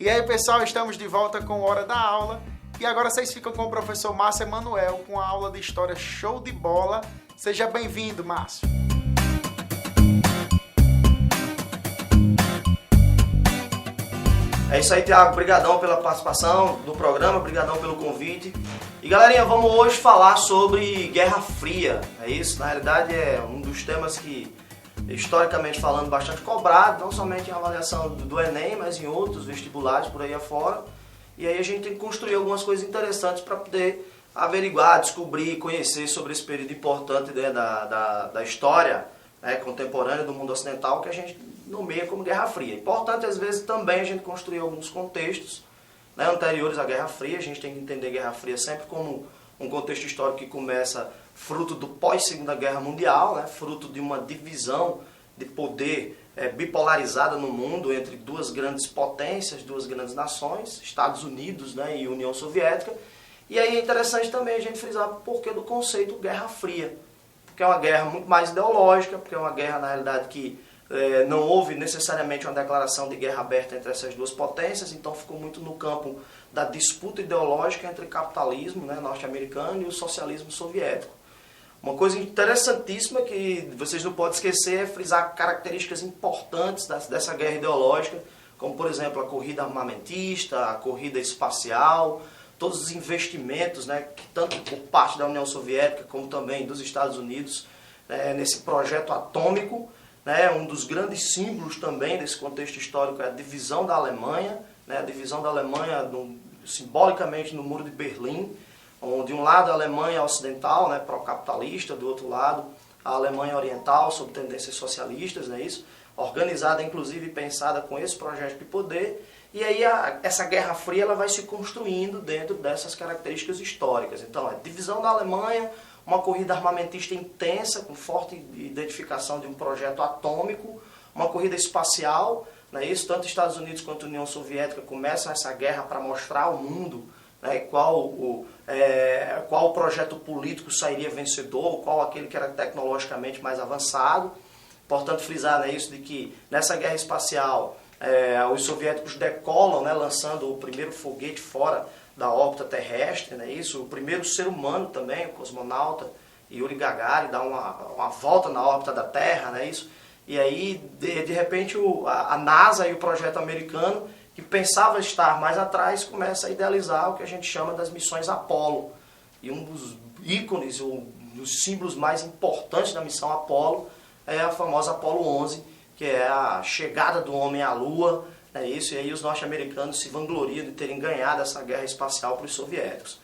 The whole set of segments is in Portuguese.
E aí, pessoal, estamos de volta com Hora da Aula. E agora vocês ficam com o professor Márcio Emanuel com a aula de História show de bola. Seja bem-vindo, Márcio. É isso aí, Thiago. Obrigadão pela participação no programa, obrigadão pelo convite. E galerinha, vamos hoje falar sobre Guerra Fria. É isso, na realidade é um dos temas que, historicamente falando, bastante cobrado, não somente em avaliação do Enem, mas em outros vestibulares por aí afora. E aí a gente tem que construir algumas coisas interessantes para poder averiguar, descobrir, conhecer sobre esse período importante, né, da história, né, contemporânea do mundo ocidental, que a gente nomeia como Guerra Fria. Importante, às vezes, também a gente construir alguns contextos, né, anteriores à Guerra Fria. A gente tem que entender a Guerra Fria sempre como um contexto histórico que começa fruto do pós-Segunda Guerra Mundial, né, fruto de uma divisão de poder bipolarizada no mundo entre duas grandes potências, duas grandes nações, Estados Unidos, né, e União Soviética. E aí é interessante também a gente frisar o porquê do conceito Guerra Fria, porque é uma guerra muito mais ideológica, porque é uma guerra, na realidade, que não houve necessariamente uma declaração de guerra aberta entre essas duas potências, então ficou muito no campo da disputa ideológica entre o capitalismo, né, norte-americano e o socialismo soviético. Uma coisa interessantíssima que vocês não podem esquecer é frisar características importantes dessa guerra ideológica, como, por exemplo, a corrida armamentista, a corrida espacial, todos os investimentos, né, que tanto por parte da União Soviética como também dos Estados Unidos, nesse projeto atômico. Né, um dos grandes símbolos também desse contexto histórico é a divisão da Alemanha, né, a divisão da Alemanha simbolicamente no Muro de Berlim, onde de um lado a Alemanha ocidental, né, pró-capitalista, do outro lado a Alemanha oriental, sob tendências socialistas, né, isso, organizada inclusive e pensada com esse projeto de poder. E aí essa Guerra Fria ela vai se construindo dentro dessas características históricas. Então, a divisão da Alemanha, uma corrida armamentista intensa, com forte identificação de um projeto atômico, uma corrida espacial, né, isso, tanto Estados Unidos quanto a União Soviética começam essa guerra para mostrar ao mundo, né, qual o projeto político sairia vencedor, qual aquele que era tecnologicamente mais avançado. Portanto, frisar, né, isso de que nessa guerra espacial os soviéticos decolam, né, lançando o primeiro foguete fora da órbita terrestre, né, isso, o primeiro ser humano também, o cosmonauta Yuri Gagarin, dá uma volta na órbita da Terra, né, isso, e aí de repente a NASA e o projeto americano, que pensava estar mais atrás, começa a idealizar o que a gente chama das missões Apollo. E um dos ícones, um dos símbolos mais importantes da missão Apollo é a famosa Apollo 11, que é a chegada do homem à Lua, né, isso, e aí os norte-americanos se vangloriam de terem ganhado essa guerra espacial para os soviéticos.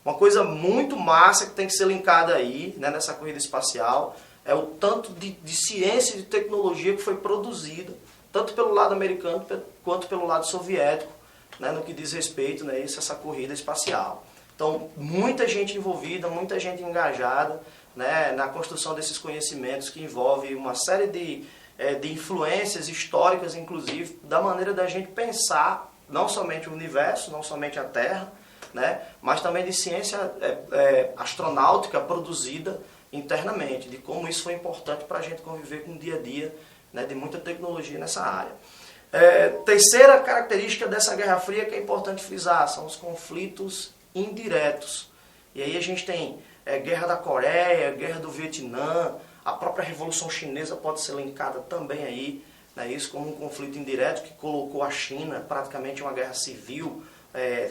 Uma coisa muito massa que tem que ser linkada aí, né, nessa corrida espacial, é o tanto de ciência e de tecnologia que foi produzida, tanto pelo lado americano quanto pelo lado soviético, né, no que diz respeito, né, essa corrida espacial. Então, muita gente envolvida, muita gente engajada, né, na construção desses conhecimentos que envolve uma série de influências históricas, inclusive, da maneira da gente pensar não somente o universo, não somente a Terra, né, mas também de ciência astronáutica produzida internamente, de como isso foi importante para a gente conviver com o dia a dia, né, de muita tecnologia nessa área. Terceira característica dessa Guerra Fria que é importante frisar, são os conflitos indiretos. E aí a gente tem Guerra da Coreia, Guerra do Vietnã, a própria Revolução Chinesa pode ser linkada também aí, né, isso como um conflito indireto que colocou a China praticamente em uma guerra civil,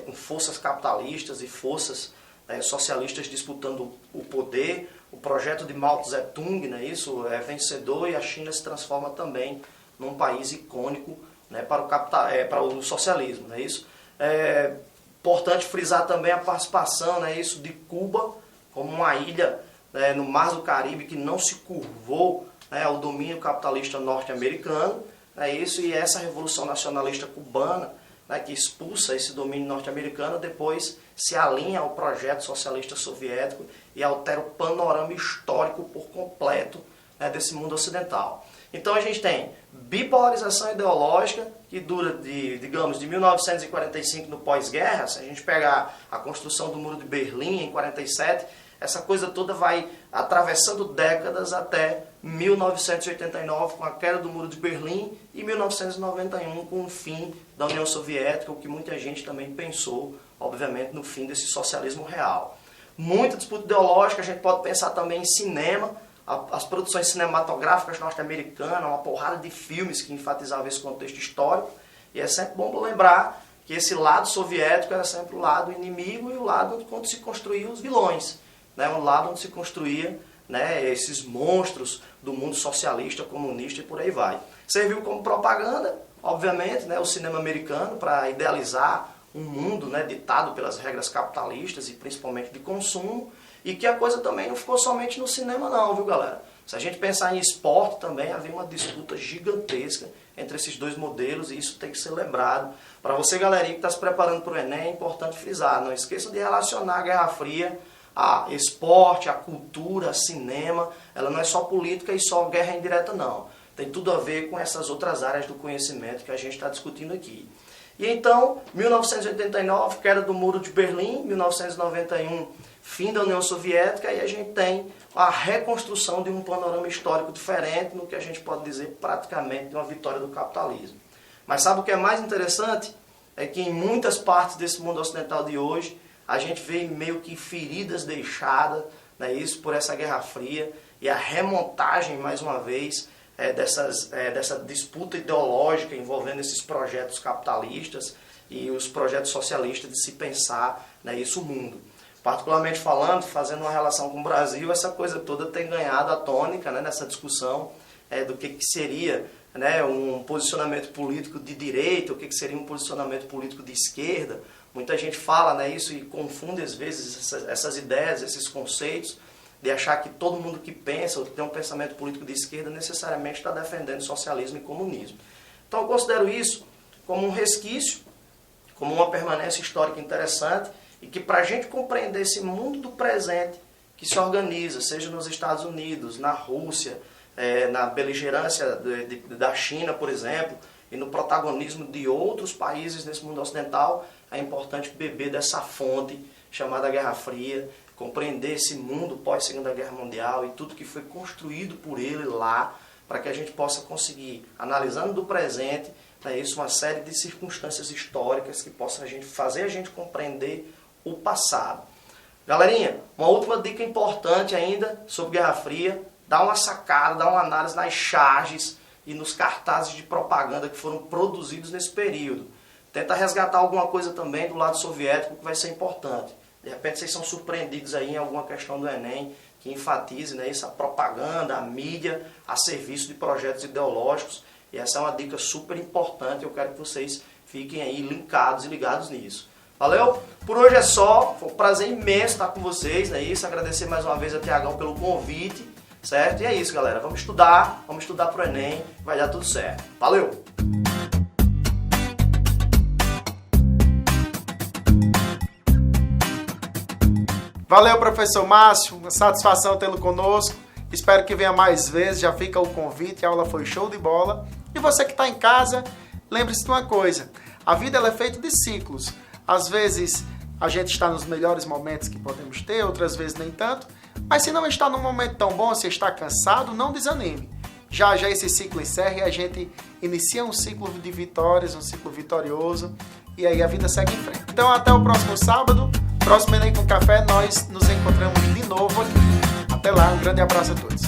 com forças capitalistas e forças socialistas disputando o poder. O projeto de Mao Tse-tung, né, isso é vencedor e a China se transforma também num país icônico, né, para o socialismo. Né, isso. Importante frisar também a participação, né, isso, de Cuba como uma ilha no Mar do Caribe que não se curvou, né, ao domínio capitalista norte-americano. Né, isso, e essa Revolução Nacionalista Cubana, né, que expulsa esse domínio norte-americano, depois se alinha ao projeto socialista soviético e altera o panorama histórico por completo, né, desse mundo ocidental. Então a gente tem bipolarização ideológica que dura digamos, de 1945 no pós-guerra. Se a gente pegar a construção do Muro de Berlim em 47, essa coisa toda vai atravessando décadas até 1989 com a queda do Muro de Berlim e 1991 com o fim da União Soviética, o que muita gente também pensou, obviamente, no fim desse socialismo real. Muita disputa ideológica, a gente pode pensar também em cinema, as produções cinematográficas norte-americanas, uma porrada de filmes que enfatizavam esse contexto histórico, e é sempre bom lembrar que esse lado soviético era sempre o lado inimigo e o lado onde se construíam os vilões, né? O lado onde se construía, né, esses monstros do mundo socialista, comunista e por aí vai. Serviu como propaganda, obviamente, né, o cinema americano para idealizar um mundo, né, ditado pelas regras capitalistas e principalmente de consumo, e que a coisa também não ficou somente no cinema não, viu galera? Se a gente pensar em esporte também, havia uma disputa gigantesca entre esses dois modelos e isso tem que ser lembrado. Para você, galerinha, que está se preparando para o Enem, é importante frisar, não esqueça de relacionar a Guerra Fria a esporte, a cultura, a cinema. Ela não é só política e só guerra indireta, não. Tem tudo a ver com essas outras áreas do conhecimento que a gente está discutindo aqui. E então, 1989, queda do Muro de Berlim, 1991, fim da União Soviética, e a gente tem a reconstrução de um panorama histórico diferente, no que a gente pode dizer praticamente de uma vitória do capitalismo. Mas sabe o que é mais interessante? É que em muitas partes desse mundo ocidental de hoje, a gente vê meio que feridas deixadas, né, isso por essa Guerra Fria, e a remontagem, mais uma vez, dessa disputa ideológica envolvendo esses projetos capitalistas e os projetos socialistas de se pensar, né, isso o mundo. Particularmente falando, fazendo uma relação com o Brasil, essa coisa toda tem ganhado a tônica, né, nessa discussão do que seria, né, um posicionamento político de direita, o que seria um posicionamento político de esquerda. Muita gente fala, né, isso e confunde às vezes essas ideias, esses conceitos, de achar que todo mundo que pensa ou que tem um pensamento político de esquerda necessariamente está defendendo socialismo e comunismo. Então eu considero isso como um resquício, como uma permanência histórica interessante e que para a gente compreender esse mundo do presente que se organiza, seja nos Estados Unidos, na Rússia, na beligerância da China, por exemplo, e no protagonismo de outros países nesse mundo ocidental, é importante beber dessa fonte chamada Guerra Fria, compreender esse mundo pós-Segunda Guerra Mundial e tudo que foi construído por ele lá, para que a gente possa conseguir, analisando do presente, né, isso, uma série de circunstâncias históricas que possam fazer a gente compreender o passado. Galerinha, uma última dica importante ainda sobre Guerra Fria, dá uma sacada, dá uma análise nas charges e nos cartazes de propaganda que foram produzidos nesse período. Tenta resgatar alguma coisa também do lado soviético que vai ser importante. De repente vocês são surpreendidos aí em alguma questão do Enem que enfatize, né, essa propaganda, a mídia, a serviço de projetos ideológicos. E essa é uma dica super importante, eu quero que vocês fiquem aí linkados e ligados nisso. Valeu? Por hoje é só, foi um prazer imenso estar com vocês, né? Isso, agradecer mais uma vez a Tiagão pelo convite, certo? E é isso, galera, vamos estudar pro Enem, vai dar tudo certo. Valeu! Valeu, professor Márcio, uma satisfação tê-lo conosco. Espero que venha mais vezes, já fica o convite, a aula foi show de bola. E você que está em casa, lembre-se de uma coisa, a vida ela é feita de ciclos. Às vezes a gente está nos melhores momentos que podemos ter, outras vezes nem tanto. Mas se não está num momento tão bom, se está cansado, não desanime. Já esse ciclo encerra e a gente inicia um ciclo de vitórias, um ciclo vitorioso. E aí a vida segue em frente. Então até o próximo sábado, próximo Enem com Café, nós nos encontramos de novo aqui. Até lá, um grande abraço a todos.